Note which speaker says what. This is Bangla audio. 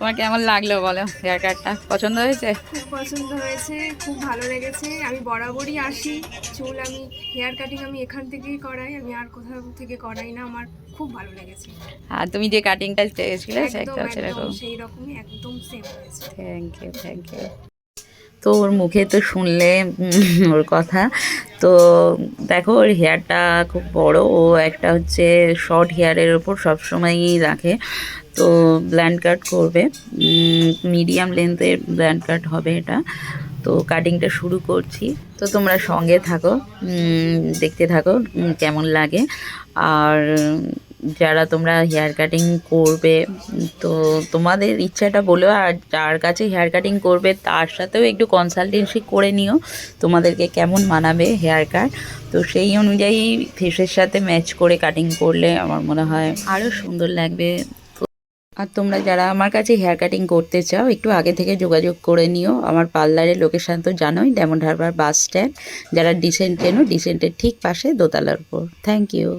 Speaker 1: তোমার কেমন লাগলো বলো, হেয়ার কাটটা পছন্দ হয়েছে?
Speaker 2: খুব পছন্দ হয়েছে, খুব ভালো লেগেছে। আমি বরাবরই আসি, চুল আমি হেয়ার কাটিং আমি এখান থেকেই করাই, আমি আর কোথাও থেকে করাই না। আমার খুব ভালো লেগেছে।
Speaker 1: আর তুমি যে কাটিংটা চেয়েছিলে
Speaker 2: একদম
Speaker 1: একদম
Speaker 2: একদম
Speaker 1: সেরকম।
Speaker 2: সেই রকমই, একদম সেম হয়েছে।
Speaker 1: Thank you, thank you. তো ওর মুখে তো শুনলে ওর কথা। তো দেখো ওর হেয়ারটা খুব বড়, ও একটা হচ্ছে শর্ট হেয়ারের ওপর সবসময়ই রাখে। তো ব্ল্যান্ড কাট করবে, মিডিয়াম লেন্থের ব্ল্যান্ড কাট হবে এটা। তো কাটিংটা শুরু করছি, তো তোমরা সঙ্গে থাকো, দেখতে থাকো কেমন লাগে। আর যারা তোমরা হেয়ার কাটিং করবে, তো তোমাদের ইচ্ছাটা বলো, আর যার কাছে হেয়ার কাটিং করবে তার সাথেও একটু কনসালটেন্সি করে নিও তোমাদেরকে কেমন মানাবে হেয়ার কাট। তো সেই অনুযায়ী ফেসের সাথে ম্যাচ করে কাটিং করলে আমার মনে হয় আরও সুন্দর লাগবে। আর তোমরা যারা আমার কাছে হেয়ার কাটিং করতে চাও একটু আগে থেকে যোগাযোগ করে নিও। আমার পার্লারের লোকেশান তো জানোই, ডায়মন্ড হারবার বাস স্ট্যান্ড। যারা ডিসেন্ট চেনো, ডিসেন্টের ঠিক পাশে দোতলার উপর। Thank you.